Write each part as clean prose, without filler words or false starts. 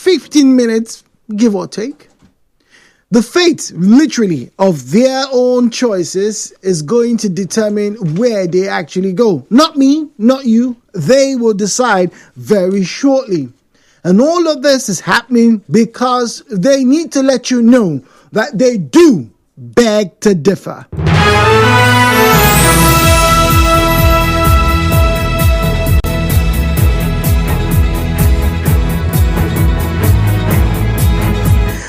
15 minutes, give or take. The fate, literally, of their own choices is going to determine where they actually go. Not me, not you. They will decide very shortly. And all of this is happening because they need to let you know that they do beg to differ.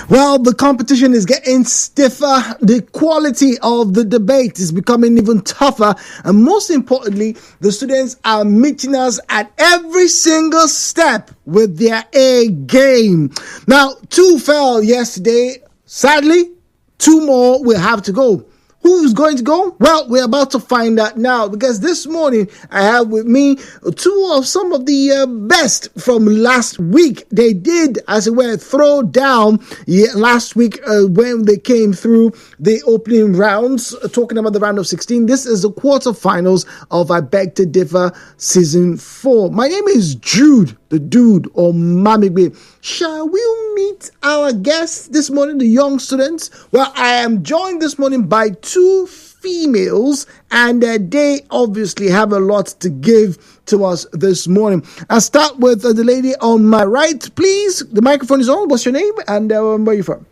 Well, the competition is getting stiffer. The quality of the debate is becoming even tougher. And most importantly, the students are meeting us at every single step with their A game. Now, 2 fell yesterday. Sadly, 2 more will have to go. Who's going to go? Well, we're about to find out now, because this morning I have with me 2 of some of the best from last week. They did, as it were, throw down last week when they came through the opening rounds, talking about the round of 16. This is the quarterfinals of I Beg to Differ Season 4. My name is Jude, the dude, or Mamigbe. Shall we meet our guests this morning, the young students? Well, I am joined this morning by 2 females, and they obviously have a lot to give to us this morning. I'll start with the lady on my right, please. The microphone is on. What's your name and where are you from?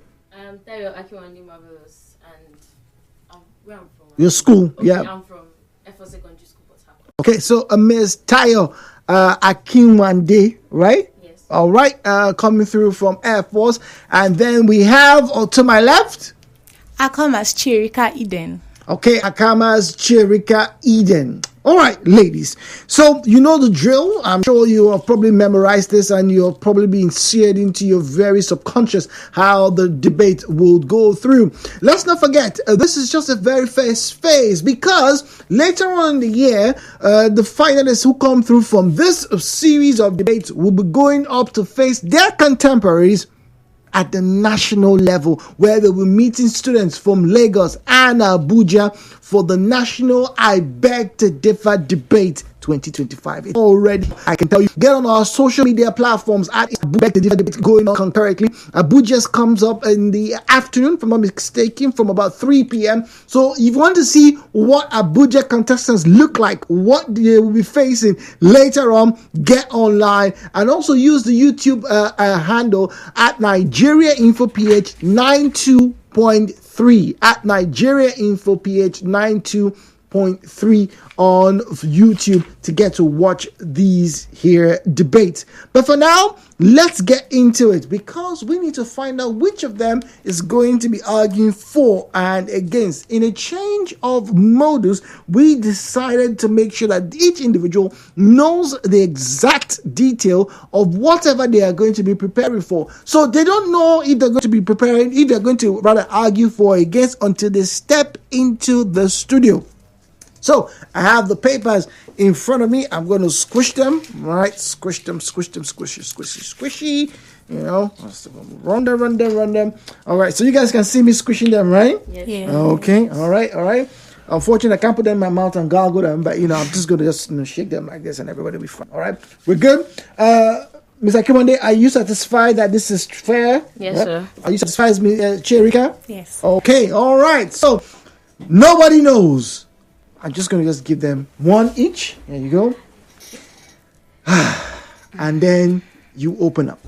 Tayo-Akinwande, Marvellous, and where I'm from. Your school, okay, yeah. I'm from F4 Secondary School, Port Harcourt. Okay, so Ms. Tayo-Akinwande, right? Yes. All right, coming through from Air Force. And then we have, to my left, Akomas, Chierika, Eden. Okay, Akomas, Chierika, Eden. All right, ladies. So you know the drill. I'm sure you have probably memorized this, and you're probably being seared into your very subconscious how the debate will go through. Let's not forget, this is just the very first phase, because later on in the year, the finalists who come through from this series of debates will be going up to face their contemporaries at the national level, where they will be meeting students from Lagos and Abuja for the National I Beg to Differ Debate 2025. It's already, I can tell you, get on our social media platforms at Beg to Differ Debate going on concurrently. Abuja comes up in the afternoon, if I'm not mistaken, from about 3 p.m. So if you want to see what Abuja contestants look like, what they will be facing later on, get online and also use the YouTube handle at Nigeria Info PH 92.3 at Nigeria Info PH 92.3 on YouTube to get to watch these here debates. But for now, let's get into it, because we need to find out which of them is going to be arguing for and against. In a change of modus, we decided to make sure that each individual knows the exact detail of whatever they are going to be preparing for. So they don't know if they're going to be preparing, if they're going to rather argue for or against, until they step into the studio. So I have the papers in front of me. I'm going to squish them, right? Squish them, squishy. You know, run them. All right. So you guys can see me squishing them, right? Yes. Yeah. Okay. All right. Unfortunately, I can't put them in my mouth and gargle them, but I'm just going to shake them like this, and everybody will be fine. All right. We're good. Ms. Akinwande, are you satisfied that this is fair? Yes, sir. Are you satisfied, Ms. Chierika? Yes. Okay. All right. So nobody knows. I'm just going to give them 1 each. There you go. And then you open up.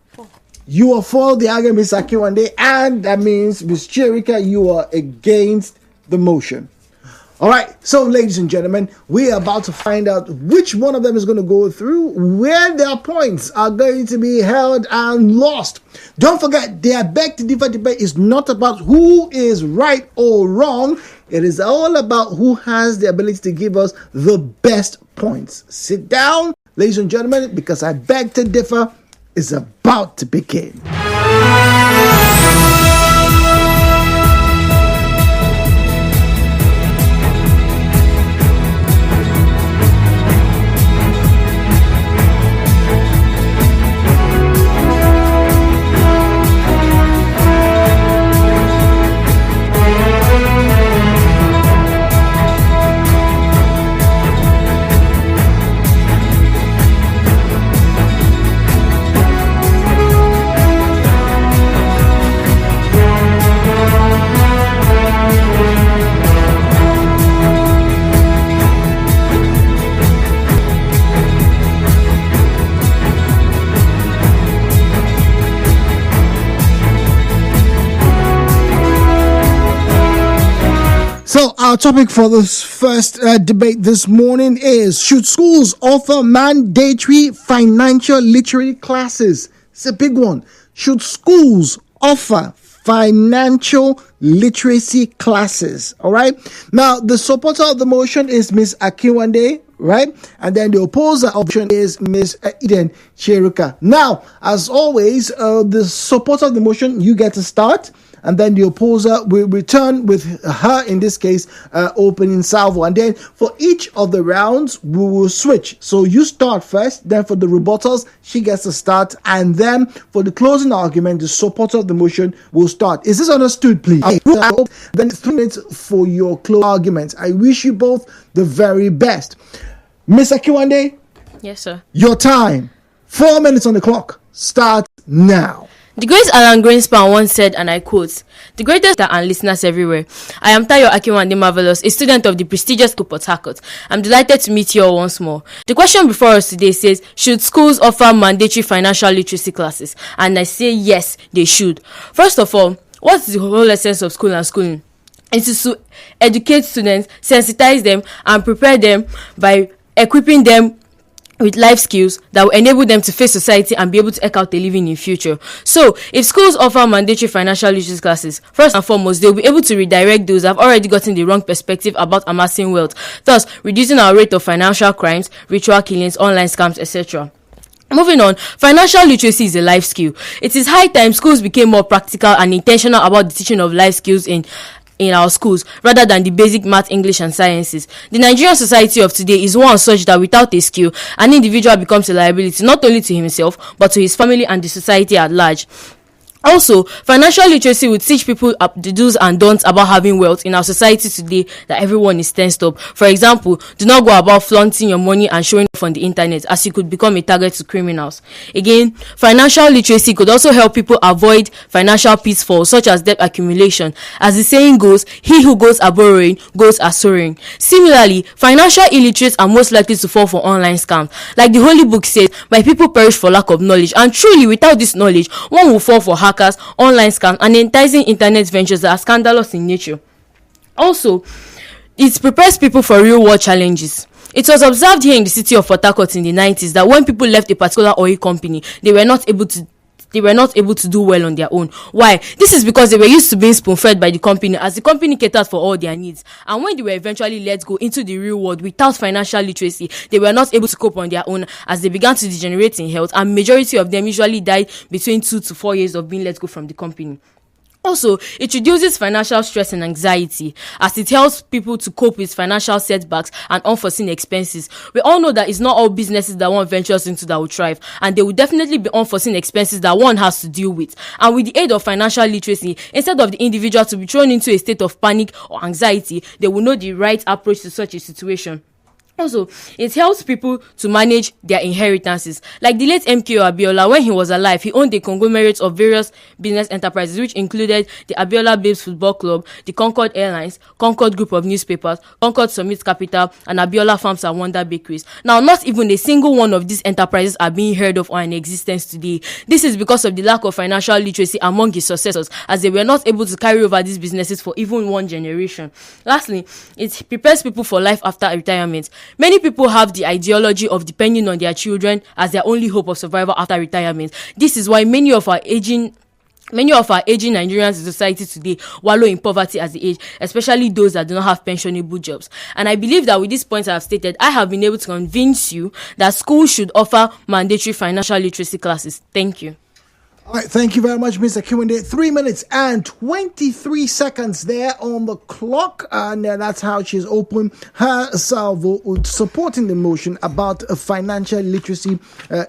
4. You are for the argument, Ms. Akinwande, and that means, Ms. Chierika, you are against the motion. All right, so ladies and gentlemen, we are about to find out which one of them is going to go through, where their points are going to be held and lost. Don't forget, their Beg to Differ debate is not about who is right or wrong. It is all about who has the ability to give us the best points. Sit down, ladies and gentlemen, because I Beg to Differ is about to begin. So our topic for this first debate this morning is: should schools offer mandatory financial literacy classes? It's a big one. Should schools offer financial literacy classes? All right. Now, the supporter of the motion is Miss Akinwande, right? And then the opposer of the motion is Miss Eden Chierika. Now, as always, the supporter of the motion, you get to start. And then the opposer will return with her, in this case, opening salvo. And then for each of the rounds, we will switch. So you start first. Then for the rebuttals, she gets to start. And then for the closing argument, the supporter of the motion will start. Is this understood, please? Then 3 minutes for your closing arguments. I wish you both the very best. Miss Akiwande? Yes, sir. Your time. 4 minutes on the clock. Start now. The great Alan Greenspan once said, and I quote, "The greatest and listeners everywhere. I am Tayo-Akinwande Marvellous, a student of the prestigious school Port Harcourt. I'm delighted to meet you all once more. The question before us today says, should schools offer mandatory financial literacy classes? And I say yes, they should. First of all, what's the whole essence of school and schooling? It is to educate students, sensitize them, and prepare them by equipping them with life skills that will enable them to face society and be able to eke out a living in future. So, if schools offer mandatory financial literacy classes, first and foremost, they'll be able to redirect those that have already gotten the wrong perspective about amassing wealth, thus reducing our rate of financial crimes, ritual killings, online scams, etc. Moving on, financial literacy is a life skill. It is high time schools became more practical and intentional about the teaching of life skills in our schools rather than the basic math, English and sciences. The Nigerian society of today is one such that without a skill, an individual becomes a liability not only to himself but to his family and the society at large. Also, financial literacy would teach people the do's and don'ts about having wealth in our society today that everyone is tensed up. For example, do not go about flaunting your money and showing off on the internet, as you could become a target to criminals. Again, financial literacy could also help people avoid financial pitfalls such as debt accumulation. As the saying goes, he who goes a borrowing goes a soaring. Similarly, financial illiterates are most likely to fall for online scams. Like the Holy Book says, my people perish for lack of knowledge. And truly, without this knowledge, one will fall for hackers, online scams, and enticing internet ventures that are scandalous in nature. Also, it prepares people for real world challenges. It was observed here in the city of Port Harcourt in the 90s that when people left a particular oil company, they were not able to do well on their own. Why? This is because they were used to being spoon-fed by the company, as the company catered for all their needs. And when they were eventually let go into the real world without financial literacy, they were not able to cope on their own, as they began to degenerate in health, and majority of them usually died between 2 to 4 years of being let go from the company. Also, it reduces financial stress and anxiety, as it helps people to cope with financial setbacks and unforeseen expenses. We all know that it's not all businesses that one ventures into that will thrive, and there will definitely be unforeseen expenses that one has to deal with. And with the aid of financial literacy, instead of the individual to be thrown into a state of panic or anxiety, they will know the right approach to such a situation. Also, it helps people to manage their inheritances. Like the late MKO Abiola, when he was alive, he owned a conglomerate of various business enterprises, which included the Abiola Babes Football Club, the Concord Airlines, Concord Group of Newspapers, Concord Summit Capital, and Abiola Farms and Wonder Bakeries. Now, not even a single one of these enterprises are being heard of or in existence today. This is because of the lack of financial literacy among his successors, as they were not able to carry over these businesses for even one generation. Lastly, it prepares people for life after retirement. Many people have the ideology of depending on their children as their only hope of survival after retirement. This is why many of our aging Nigerians in society today wallow in poverty as they age, especially those that do not have pensionable jobs. And I believe that with these points I have stated, I have been able to convince you that schools should offer mandatory financial literacy classes. Thank you. All right, thank you very much, Mr. Kiwande. 3 minutes and 23 seconds there on the clock, and that's how she's opened her salvo supporting the motion about financial literacy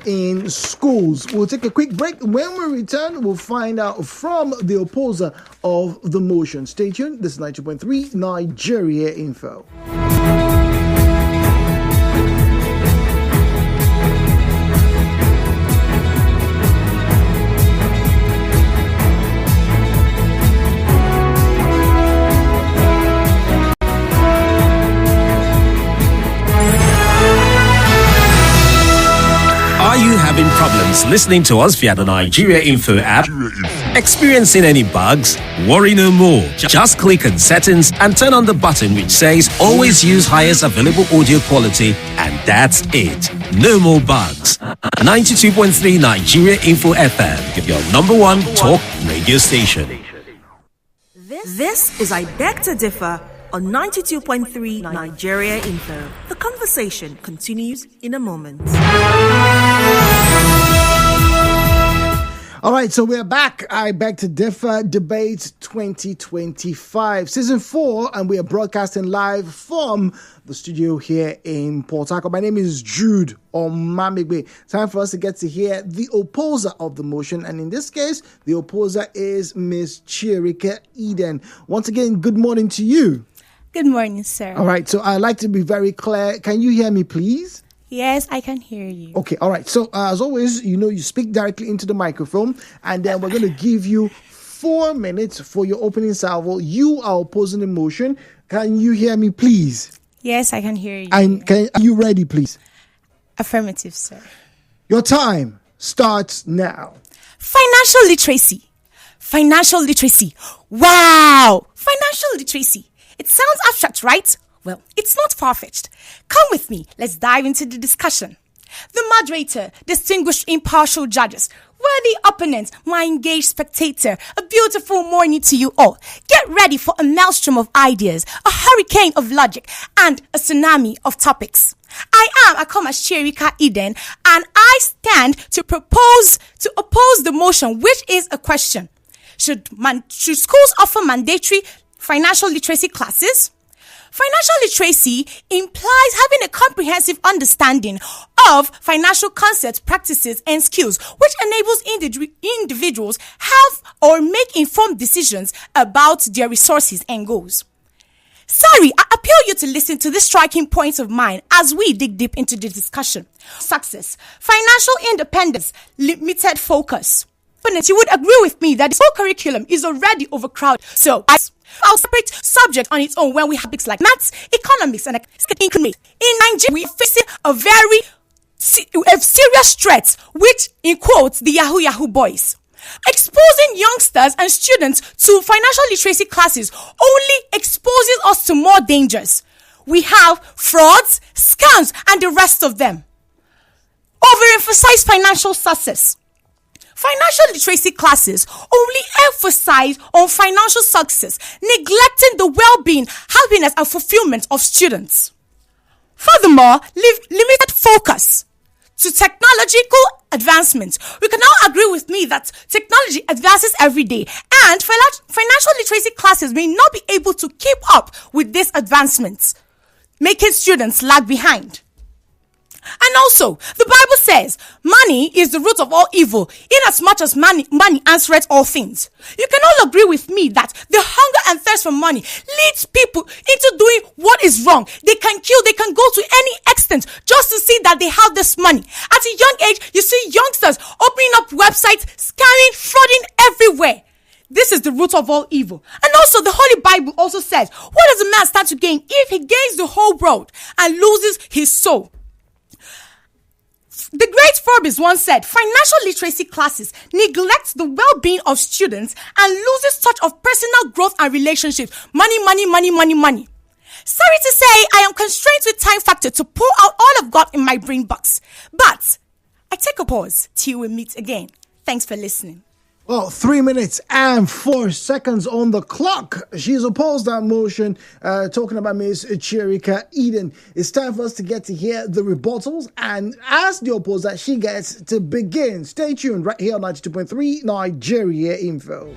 in schools. We'll take a quick break. When we return, we'll find out from the opposer of the motion. Stay tuned. This is 92.3 Nigeria Info. Are you having problems listening to us via the Nigeria Info app? Experiencing any bugs? Worry no more. Just click on settings and turn on the button which says always use highest available audio quality, and that's it. No more bugs. 92.3 Nigeria Info FM, your number one talk radio station. This is I Beg to Differ on 92.3 Nigeria Info. The conversation continues in a moment. All right, so we're back. I Beg to Differ Debate 2025, Season 4, and we are broadcasting live from the studio here in Port Harcourt. My name is Jude Omamigbe. Time for us to get to hear the opposer of the motion, and in this case, the opposer is Miss Chierika Eden. Once again, good morning to you. Good morning, sir. All right, so I'd like to be very clear. Can you hear me, please? Yes, I can hear you. Okay, all right. So, as always, you speak directly into the microphone, and then we're going to give you 4 minutes for your opening salvo. You are opposing the motion. Can you hear me, please? Yes, I can hear you. Are you ready, please? Affirmative, sir. Your time starts now. Financial literacy. Financial literacy. Wow! Financial literacy. It sounds abstract, right? Well, it's not far-fetched. Come with me. Let's dive into the discussion. The moderator, distinguished impartial judges, worthy opponents, my engaged spectator, a beautiful morning to you all. Get ready for a maelstrom of ideas, a hurricane of logic, and a tsunami of topics. I am Akomas Chierika Eden, and I stand to oppose the motion, which is a question. Should schools offer mandatory financial literacy classes? Financial literacy implies having a comprehensive understanding of financial concepts, practices, and skills, which enables individuals have or make informed decisions about their resources and goals. Sorry, I appeal you to listen to these striking points of mine as we dig deep into the discussion. Success, financial independence, limited focus. You would agree with me that this whole curriculum is already overcrowded. So I'll separate subject on its own when we have topics like maths, economics, and economics. In Nigeria, we are facing a very serious threat, which in quotes the Yahoo boys. Exposing youngsters and students to financial literacy classes only exposes us to more dangers. We have frauds, scams, and the rest of them. Overemphasize financial success. Financial literacy classes only emphasize on financial success, neglecting the well-being, happiness, and fulfillment of students. Furthermore, limited focus to technological advancements. We can all agree with me that technology advances every day, and financial literacy classes may not be able to keep up with these advancements, making students lag behind. And also, the Bible says, money is the root of all evil, inasmuch as money answereth all things. You can all agree with me that the hunger and thirst for money leads people into doing what is wrong. They can kill, they can go to any extent just to see that they have this money. At a young age, you see youngsters opening up websites, scamming, frauding everywhere. This is the root of all evil. And also, the Holy Bible also says, what does a man stand to gain if he gains the whole world and loses his soul? The great Forbes once said, financial literacy classes neglect the well-being of students and loses touch of personal growth and relationships. Money. Sorry to say, I am constrained with time factor to pour out all I've got in my brain box. But I take a pause till we meet again. Thanks for listening. Well, 3 minutes and 4 seconds on the clock. She's opposed that motion, talking about Miss Chierika Eden. It's time for us to get to hear the rebuttals, and as the opposer, she gets to begin. Stay tuned right here on 92.3 Nigeria Info.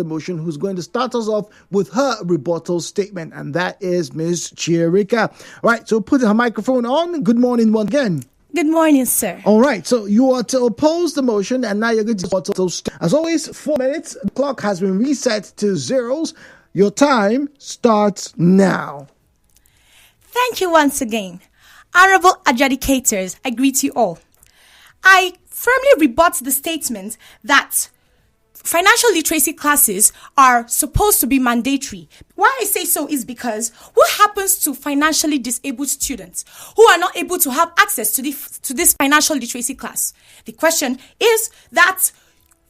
the motion, who's going to start us off with her rebuttal statement, and that is Ms. Chierika. All right, so put her microphone on. Good morning once again. Good morning, sir. All right, so you are to oppose the motion, and now you're going to rebuttal. As always, 4 minutes. The clock has been reset to zeros. Your time starts now. Thank you once again. Honorable adjudicators, I greet you all. I firmly rebut the statement that financial literacy classes are supposed to be mandatory. Why I say so is because what happens to financially disabled students who are not able to have access to this financial literacy class? The question is that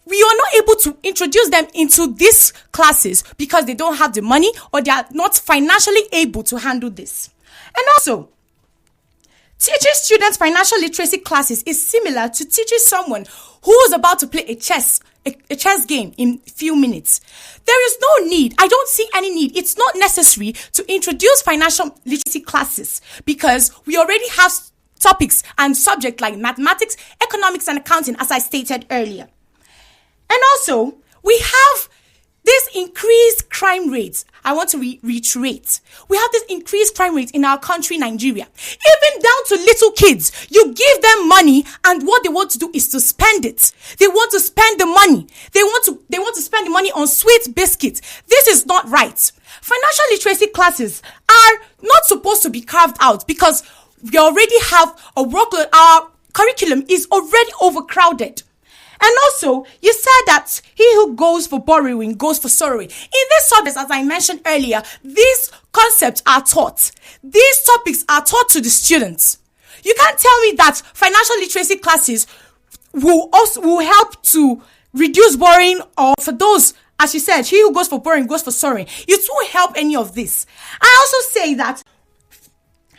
we are not able to introduce them into these classes because they don't have the money or they are not financially able to handle this. And also, teaching students financial literacy classes is similar to teaching someone who is about to play a chess game in a few minutes. There is no need. I don't see any need. It's not necessary to introduce financial literacy classes because we already have topics and subjects like mathematics, economics, and accounting, as I stated earlier. And also, we have this increased crime rates. I want to reiterate. We have this increased crime rate in our country, Nigeria. Even down to little kids. You give them money and what they want to do is to spend it. They want to spend the money. They want to spend the money on sweet biscuits. This is not right. Financial literacy classes are not supposed to be carved out because we already have a workload. Our curriculum is already overcrowded. And also, you said that he who goes for borrowing goes for sorrowing. In this subject, as I mentioned earlier, these concepts are taught. These topics are taught to the students. You can't tell me that financial literacy classes will help to reduce borrowing, or for those, as you said, he who goes for borrowing goes for sorrowing. It won't help any of this. I also say that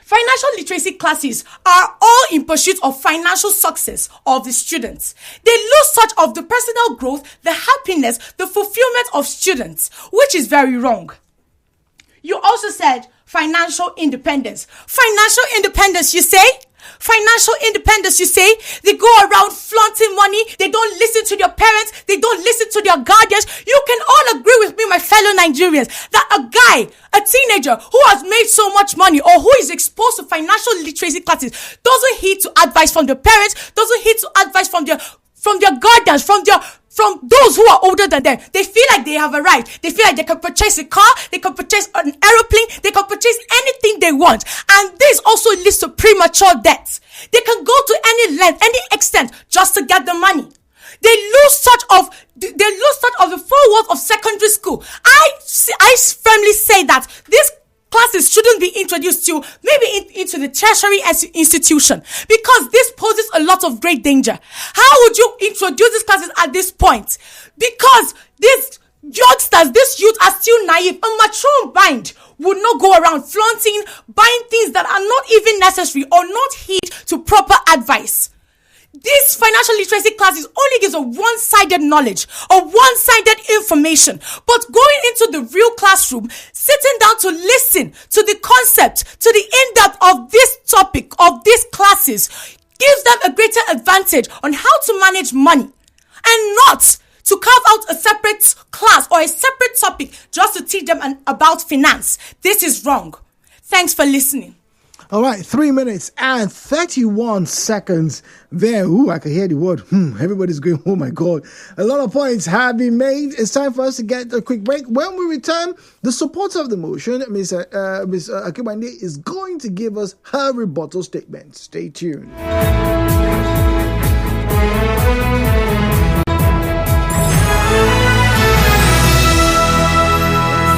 financial literacy classes are all in pursuit of financial success of the students. They lose touch of the personal growth, the happiness, the fulfillment of students, which is very wrong. You also said financial independence. Financial independence, you say? Financial independence, you say? They go around flaunting money. They don't listen to their parents. They don't listen to their guardians. You can all agree with me, my fellow Nigerians, that a teenager who has made so much money or who is exposed to financial literacy classes doesn't heed to advice from their parents, doesn't heed to advice from their guardians, from those who are older than them. They feel like they have a right. They feel like they can purchase a car, they can purchase an aeroplane, they can purchase anything they want. And this also leads to premature death. They can go to any length, any extent just to get the money. They lose touch of the full world of secondary school. I firmly say that these classes shouldn't be introduced to maybe into the tertiary institution because this poses a lot of great danger. How would you introduce these classes at this point? Because these youngsters, this youth are still naive. A mature mind would not go around flaunting, buying things that are not even necessary or not heed to proper advice. This financial literacy classes only gives a one-sided knowledge, a one-sided information. But going into the real classroom, sitting down to listen to the concept, to the in-depth of this topic, of these classes, gives them a greater advantage on how to manage money and not to carve out a separate class or a separate topic just to teach them about finance. This is wrong. Thanks for listening. All right, 3 minutes and 31 seconds there. Ooh, I can hear the word. Everybody's going, oh my God. A lot of points have been made. It's time for us to get a quick break. When we return, the supporter of the motion, Ms. Akinwande, is going to give us her rebuttal statement. Stay tuned.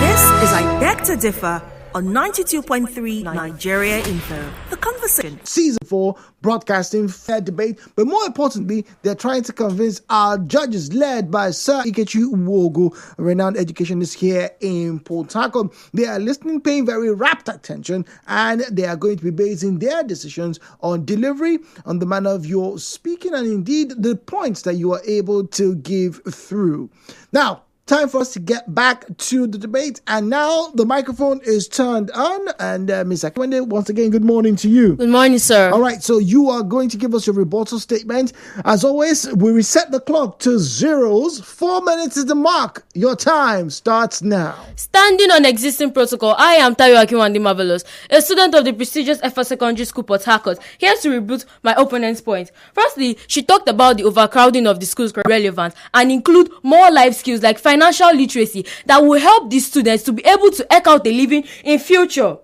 This is I Beg to Differ on 92.3 Nigeria Info. The conversation. Season 4, broadcasting fair debate, but more importantly, they're trying to convince our judges, led by Sir Ikechi Uwogu, a renowned educationist here in Port Harcourt. They are listening, paying very rapt attention, and they are going to be basing their decisions on delivery, on the manner of your speaking, and indeed the points that you are able to give through. Now, Time for us to get back to the debate. And now the microphone is turned on. And Ms. Akinwande, once again, good morning to you. Good morning, sir. All right, so you are going to give us your rebuttal statement. As always, we reset the clock to zeros. 4 minutes is the mark. Your time starts now. Standing on existing protocol, I am Tayo-Akinwande Marvellous, a student of the prestigious FS Secondary School, Port Harcourt, here to rebut my opponent's point. Firstly, she talked about the overcrowding of the schools relevant and include more life skills like financial literacy that will help these students to be able to eke out a living in future.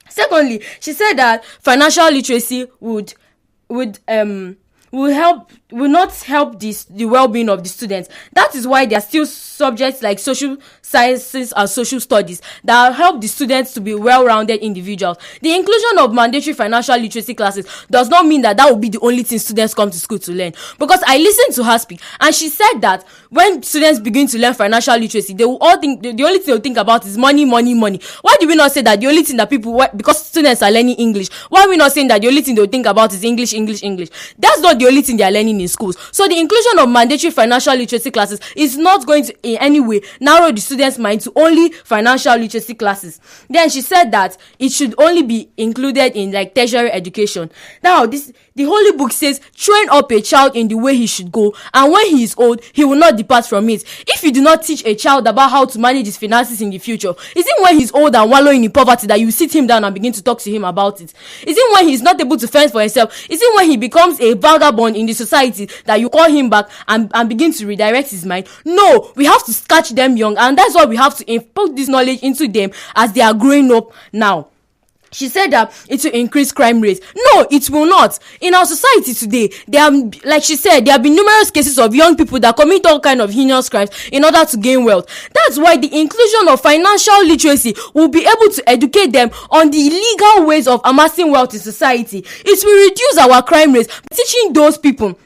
Secondly, she said that financial literacy will not help the well-being of the students. That is why there are still subjects like social sciences and social studies that help the students to be well-rounded individuals. The inclusion of mandatory financial literacy classes does not mean that will be the only thing students come to school to learn. Because I listened to her speak and she said that when students begin to learn financial literacy, they will all think, the only thing they'll think about is money. Why do we not say that the only thing that because students are learning English, why are we not saying that the only thing they'll think about is English? That's not the only thing they are learning in schools. So the inclusion of mandatory financial literacy classes is not going to in any way narrow the students' mind to only financial literacy classes. Then she said that it should only be included in like tertiary education. Now the Holy Book says, train up a child in the way he should go, and when he is old, he will not depart from it. If you do not teach a child about how to manage his finances in the future, is it when he's old and wallowing in poverty that you sit him down and begin to talk to him about it? Is it when he's not able to fend for himself? Is it when he becomes a vagabond in the society that you call him back and begin to redirect his mind? No, we have to catch them young, and that's why we have to impart this knowledge into them as they are growing up now. She said that it will increase crime rates. No, it will not. In our society today, like she said, there have been numerous cases of young people that commit all kinds of heinous crimes in order to gain wealth. That's why the inclusion of financial literacy will be able to educate them on the legal ways of amassing wealth in society. It will reduce our crime rates, teaching those people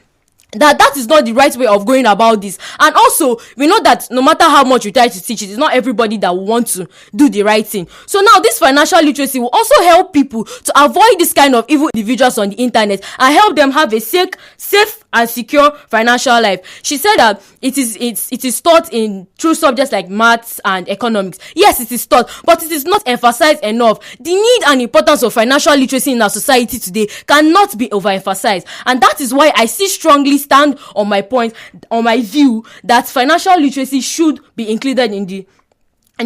that is not the right way of going about this. And also, we know that no matter how much you try to teach it, it's not everybody that will want to do the right thing. So now this financial literacy will also help people to avoid this kind of evil individuals on the internet and help them have a safe and secure financial life. She said that it is taught in through subjects like maths and economics. Yes, it is taught, but it is not emphasized enough. The need and importance of financial literacy in our society today cannot be overemphasized, and that is why I still strongly stand on my point, on my view that financial literacy should be included in the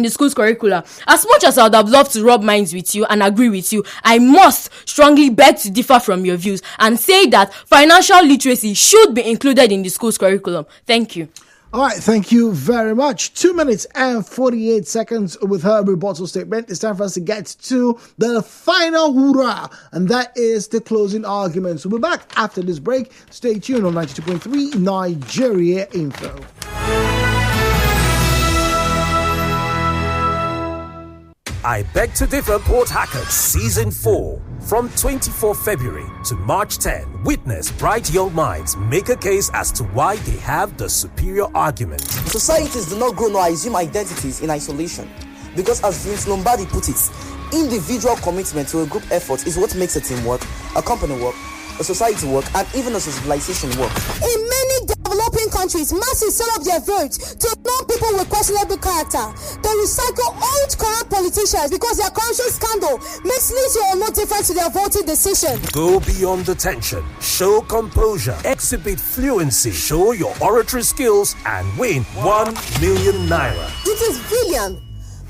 school's curricula. As much as I would have loved to rub minds with you and agree with you, I must strongly beg to differ from your views and say that financial literacy should be included in the school's curriculum. Thank you. All right, thank you very much. 2 minutes and 48 seconds with her rebuttal statement. It's time for us to get to the final hoorah, and that is the closing arguments. We'll be back after this break. Stay tuned on 92.3 Nigeria Info. I Beg to Differ Port Harcourt Season 4. From 24 February to March 10, witness bright young minds make a case as to why they have the superior argument. Societies do not grow nor assume identities in isolation. Because as Vince Lombardi put it, individual commitment to a group effort is what makes a team work, a company work, a society work, and even a civilization work. In many developing countries, masses sell up their votes to non-people with questionable character. They recycle old corrupt politicians because their corruption scandal makes little or no difference to their voting decision. Go beyond the tension, show composure, exhibit fluency, show your oratory skills, and win 1 million naira. It is villain,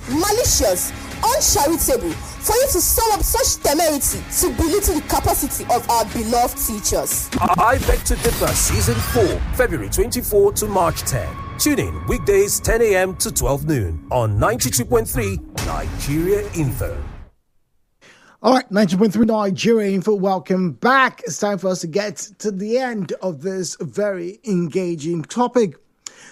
malicious, uncharitable for you to sum up such temerity to belittle the capacity of our beloved teachers. I Beg to Differ Season 4, February 24 to March 10. Tune in weekdays 10 a.m. to 12 noon on 92.3 Nigeria Info. All right, 90.3 Nigeria Info, welcome back. It's time for us to get to the end of this very engaging topic.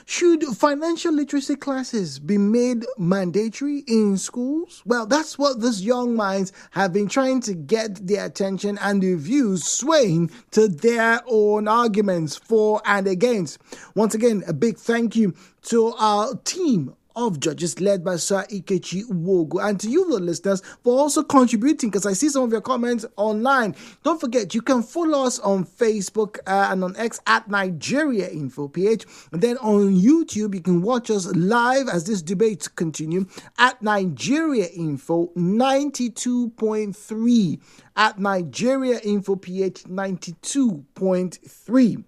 Should financial literacy classes be made mandatory in schools? Well, that's what these young minds have been trying to get their attention and their views swaying to their own arguments for and against. Once again, a big thank you to our team of judges led by Sir Ikechi Uwogu. And to you, the listeners, for also contributing, because I see some of your comments online. Don't forget, you can follow us on Facebook and on X at Nigeria Info PH. And then on YouTube, you can watch us live as this debate continues at Nigeria Info 92.3. At Nigeria Info PH 92.3.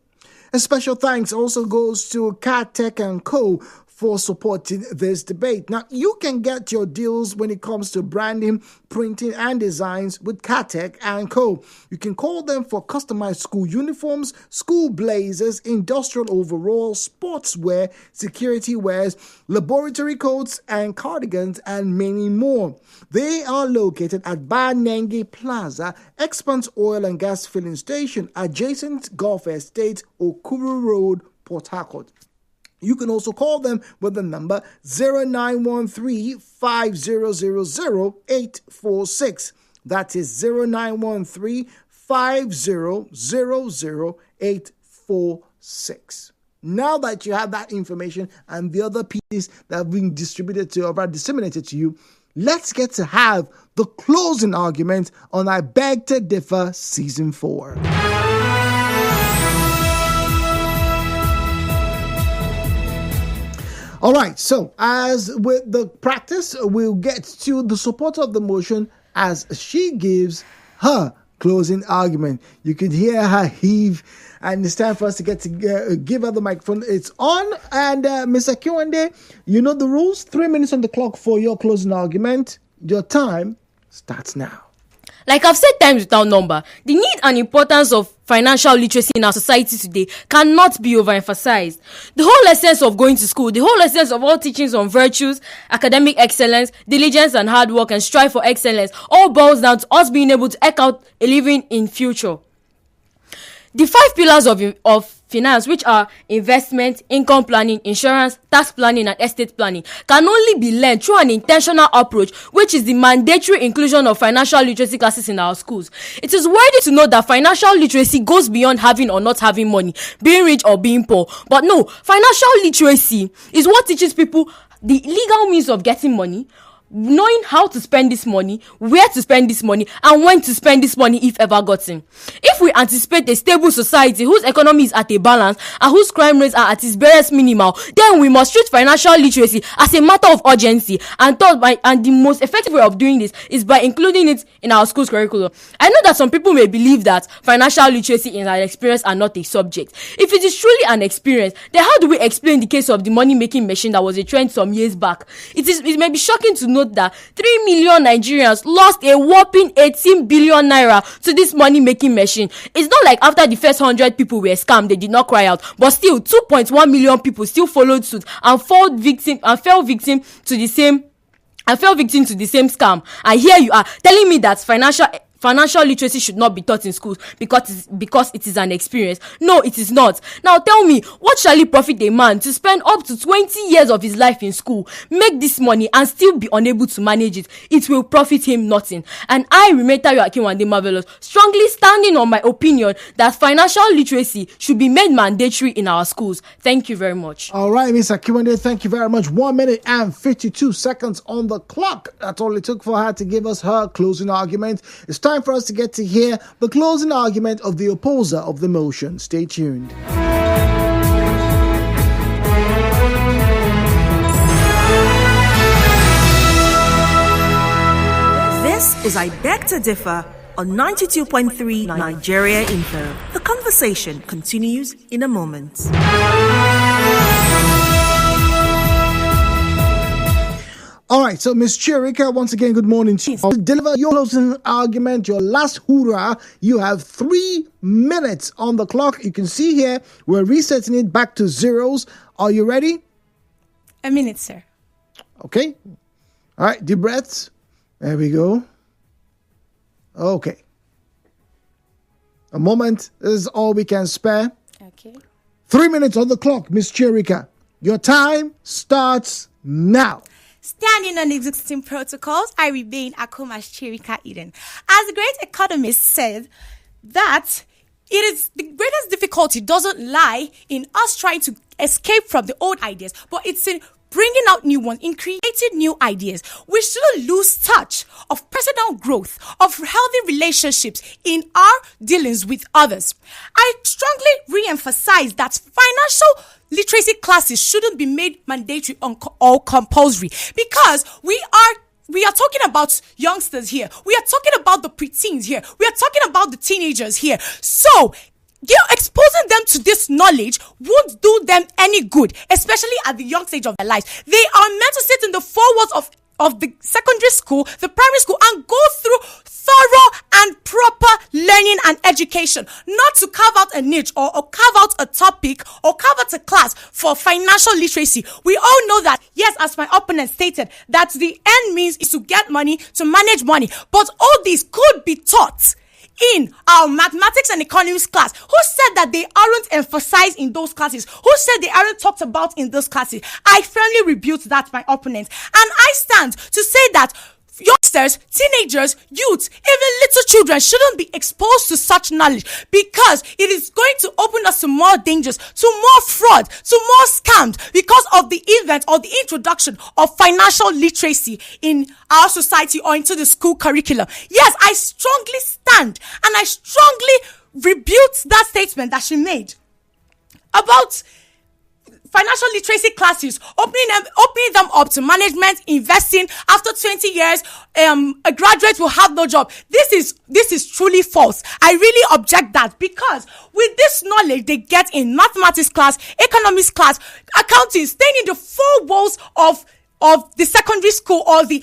A special thanks also goes to Catech & Co. for supporting this debate. Now, you can get your deals when it comes to branding, printing, and designs with Catech & Co. You can call them for customized school uniforms, school blazers, industrial overalls, sportswear, security wears, laboratory coats, and cardigans, and many more. They are located at Banenge Plaza, Expanse Oil and Gas Filling Station, adjacent Gulf Estate, Okuru Road, Port Harcourt. You can also call them with the number 0913-5000-846. That is 0913-5000-846. Now that you have that information and the other pieces that have been distributed to or disseminated to you, let's get to have the closing argument on I Beg to Differ Season 4. All right, so as with the practice, we'll get to the supporter of the motion as she gives her closing argument. You could hear her heave, and it's time for us to get to give her the microphone. It's on, and Ms. Akinwande, you know the rules. 3 minutes on the clock for your closing argument. Your time starts now. Like I've said times without number, the need and importance of financial literacy in our society today cannot be overemphasized. The whole essence of going to school, the whole essence of all teachings on virtues, academic excellence, diligence and hard work and strive for excellence all boils down to us being able to eke out a living in future. The 5 pillars of finance, which are investment, income planning, insurance, tax planning, and estate planning, can only be learned through an intentional approach, which is the mandatory inclusion of financial literacy classes in our schools. It is worthy to note that financial literacy goes beyond having or not having money, being rich or being poor. But no, financial literacy is what teaches people the legal means of getting money, knowing how to spend this money, where to spend this money, and when to spend this money if ever gotten. If we anticipate a stable society whose economy is at a balance and whose crime rates are at its barest minimal, then we must treat financial literacy as a matter of urgency, and the most effective way of doing this is by including it in our school's curriculum. I know that some people may believe that financial literacy is an experience and not a subject. If it is truly an experience, then how do we explain the case of the money-making machine that was a trend some years back? It may be shocking to note that 3 million Nigerians lost a whopping 18 billion naira to this money-making machine. It's not like after the first 100 people were scammed, they did not cry out, but still 2.1 million people still followed suit and fell victim to the same scam. And here you are telling me that financial literacy should not be taught in schools because it is an experience. No, it is not. Now tell me, what shall it profit a man to spend up to 20 years of his life in school, make this money and still be unable to manage it? It will profit him nothing. And I remain Tayo-Akinwande Marvellous, strongly standing on my opinion that financial literacy should be made mandatory in our schools. Thank you very much. All right, Ms. Akinwande, thank you very much. 1 minute and 52 seconds on the clock. That's all it took for her to give us her closing argument. It's time for us to get to hear the closing argument of the opposer of the motion. Stay tuned. This is I Beg to Differ on 92.3 Nigeria Info. The conversation continues in a moment. All right, so Ms. Chierika, once again, good morning to you. To deliver your closing argument, your last hoorah, you have 3 minutes on the clock. You can see here, we're resetting it back to zeros. Are you ready? A minute, sir. Okay. All right, deep breaths. There we go. Okay. A moment is all we can spare. Okay. 3 minutes on the clock, Ms. Chierika. Your time starts now. Standing on existing protocols, I remain Akomas Chierika Eden. As the great economist said, that it is the greatest difficulty doesn't lie in us trying to escape from the old ideas, but it's in bringing out new ones, in creating new ideas. We shouldn't lose touch of personal growth, of healthy relationships in our dealings with others. I strongly re-emphasize that financial literacy classes shouldn't be made mandatory or compulsory, because we are talking about youngsters here. We are talking about the preteens here. We are talking about the teenagers here. So, exposing them to this knowledge won't do them any good, especially at the young stage of their lives. They are meant to sit in the four walls of the secondary school, the primary school, and go through thorough and proper learning and education, not to carve out a niche or carve out a topic or carve out a class for financial literacy. We all know that, yes, as my opponent stated, that the end means is to get money, to manage money, but all these could be taught in our mathematics and economics class. Who said that they aren't emphasized in those classes? Who said they aren't talked about in those classes? I firmly rebuke that, my opponent. And I stand to say that youngsters, teenagers, youths, even little children shouldn't be exposed to such knowledge, because it is going to open us to more dangers, to more fraud, to more scams, because of the event or the introduction of financial literacy in our society or into the school curriculum. Yes, I strongly stand and I strongly rebuke that statement that she made about financial literacy classes, opening them up to management, investing. After 20 years, a graduate will have no job. This is truly false. I really object that, because with this knowledge they get in mathematics class, economics class, accounting, staying in the four walls of the secondary school or the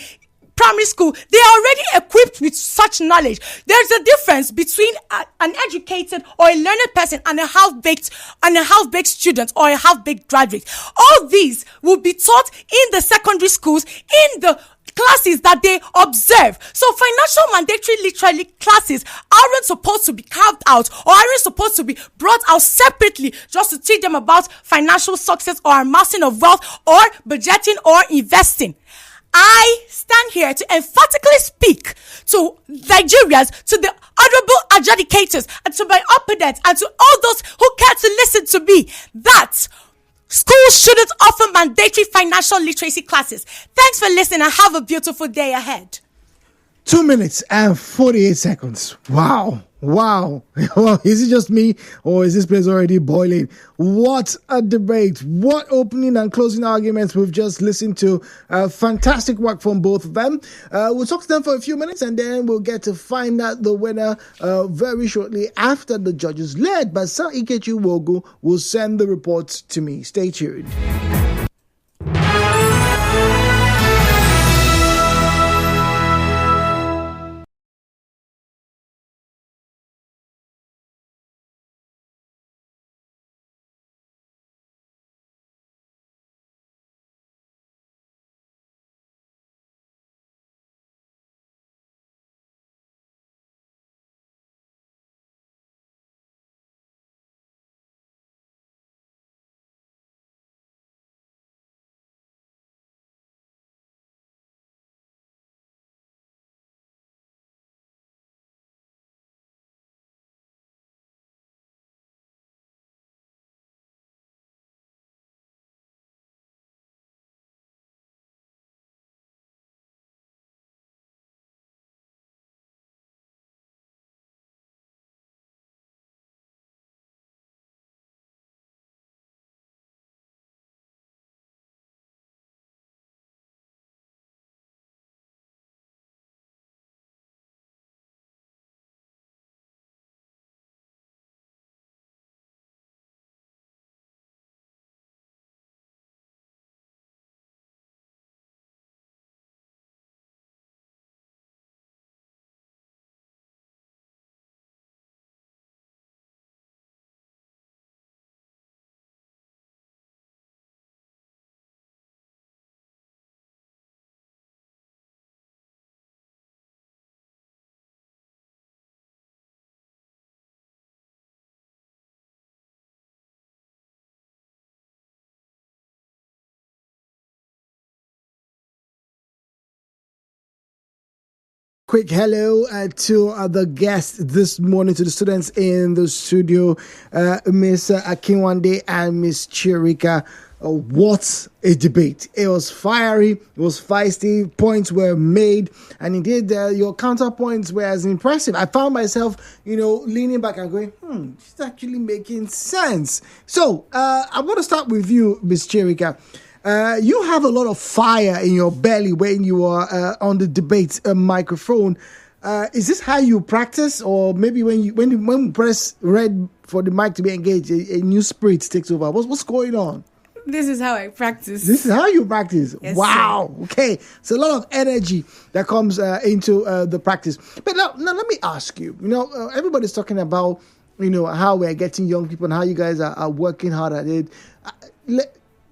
primary school, they are already equipped with such knowledge. There's a difference between an educated or a learned person and a half-baked student or a half-baked graduate. All these will be taught in the secondary schools, in the classes that they observe. So financial mandatory literary classes aren't supposed to be carved out or aren't supposed to be brought out separately just to teach them about financial success or amassing of wealth or budgeting or investing. I stand here to emphatically speak to Nigerians, to the honorable adjudicators, and to my opponents, and to all those who care to listen to me, that schools shouldn't offer mandatory financial literacy classes. Thanks for listening and have a beautiful day ahead. 2 minutes and 48 seconds. Wow. Well, is it just me, or is this place already boiling? What a debate. What opening and closing arguments we've just listened to. Fantastic work from both of them. We'll talk to them for a few minutes, and then we'll get to find out the winner very shortly after the judges, led by Sir Ikechi Wogu, will send the reports to me. Stay tuned. Quick hello to the guests this morning, to the students in the studio, Miss Akinwande and Miss Chierika. what a debate. It was fiery, it was feisty, points were made, and indeed your counterpoints were as impressive. I found myself, leaning back and going, it's actually making sense. So, I'm going to start with you, Miss Chierika. You have a lot of fire in your belly when you are on the debate microphone. Is this how you practice, or maybe when you press red for the mic to be engaged, a new spirit takes over? What's going on? This is how I practice. This is how you practice. Yes, wow. sir. Okay. So a lot of energy that comes into the practice. But now let me ask you. Everybody's talking about how we're getting young people and how you guys are working hard at it.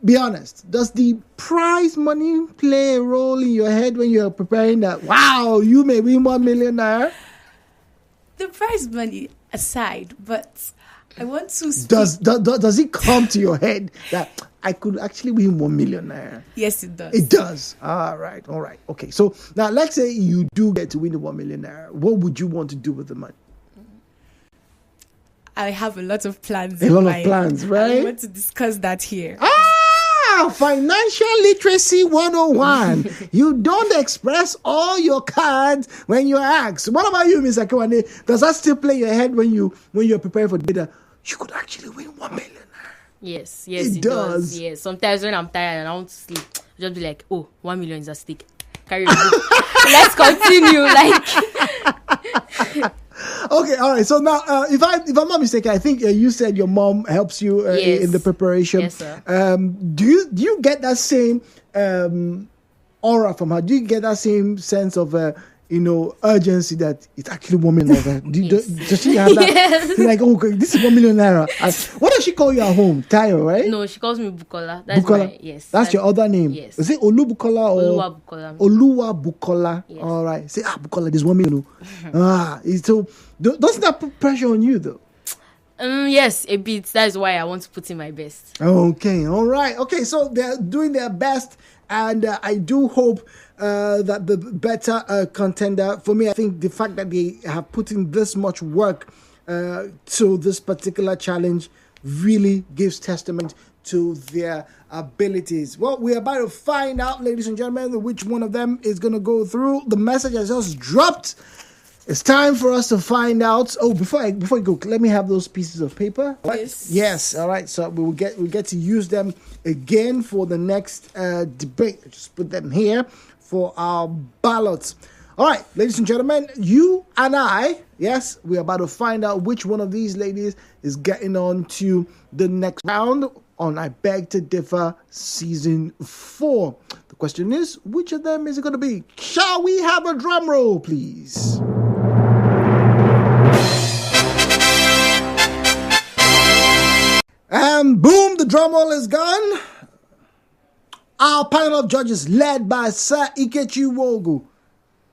Be honest. Does the prize money play a role in your head when you're preparing that? Wow, you may win 1 million naira. The prize money aside, but I want to speak. Does it come to your head that I could actually win 1 million naira? Yes, it does. It does. All right. Okay. So now let's say you do get to win the 1 million naira. What would you want to do with the money? I have a lot of plans. A lot of plans, right? I want to discuss that here. Financial literacy 101. You don't express all your cards when you're asked. What about you, Mr. Akinwande? Does that still play your head when you're preparing for the data? You could actually win 1 million. Yes, it does. Yes, sometimes when I'm tired and I want to sleep, I'll just be like, 1 million is at stake. Carry on. Let's continue. Okay, all right. So now, if I'm not mistaken, I think you said your mom helps you in the preparation. Yes, sir. Do you get that same aura from her? Do you get that same sense of urgency that it's actually 1 million naira? Does she have that? Yes. Like, okay, this is 1 million naira. What does she call you at home? Tayo, right? No, she calls me Bukola. That's Bukola. That's your other name. Yes. Is it Olu Bukola or Oluwa Bukola? Oluwa Bukola. Yes. All right. Say, Bukola, this 1 million. So doesn't that put pressure on you though? Yes, a bit. That is why I want to put in my best. Okay. All right. Okay. So they're doing their best, and I do hope that the better contender, for me, I think the fact that they have put in this much work to this particular challenge really gives testament to their abilities. Well, we're about to find out, ladies and gentlemen, which one of them is going to go through. The message has just dropped. It's time for us to find out. Oh, before I go, let me have those pieces of paper. Yes. All right. So we'll get to use them again for the next debate. Just put them here for our ballots. All right, ladies and gentlemen, you and I, yes, we're about to find out which one of these ladies is getting on to the next round on I Beg to Differ Season 4. The question is, which of them is it going to be? Shall we have a drum roll, please? And boom, the drum roll is gone. Our panel of judges, led by Sir Ikechi Wogu,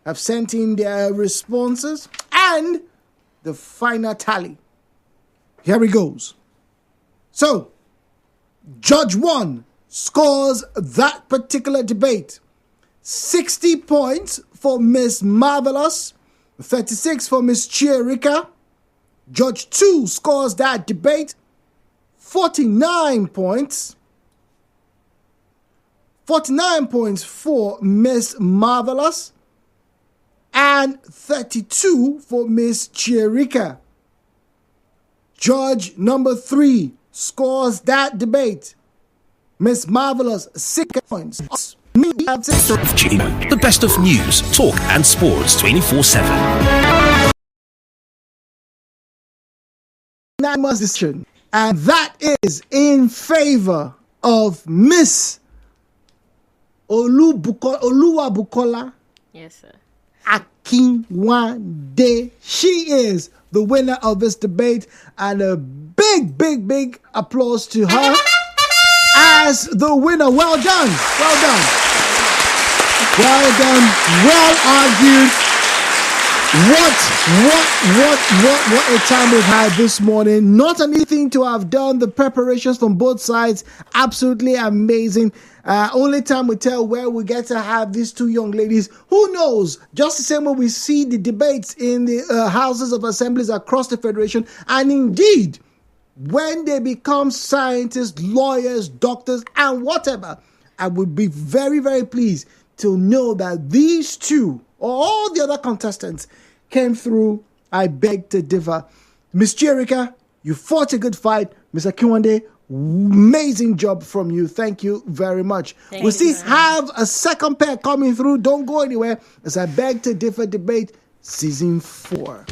have sent in their responses and the final tally. Here it goes. So, Judge 1 scores that particular debate. 60 points for Miss Marvellous, 36 for Miss Chierika. Judge 2 scores that debate. 49 points. 49 points for Miss Marvellous and 32 for Miss Chierika. Judge number 3 scores that debate. Miss Marvellous, 6 points. The best of news, talk and sports 24/7. Unanimous decision. And that is in favor of Miss Oluwa Bukola. Yes, sir. Akinwande. She is the winner of this debate, and a big applause to her as the winner. Well done. Well argued. What a time we've had this morning. Not an easy thing to have done. The preparations from both sides, absolutely amazing. Only time will tell where we get to have these two young ladies. Who knows? Just the same way we see the debates in the houses of assemblies across the federation, and indeed when they become scientists, lawyers, doctors, and whatever, I would be very, very pleased to know that these two or all the other contestants came through. I beg to differ. Miss Chierika, you fought a good fight. Miss Akinwande, amazing job from you. Thank you very much. We'll still have a second pair coming through. Don't go anywhere as I beg to differ debate season 4.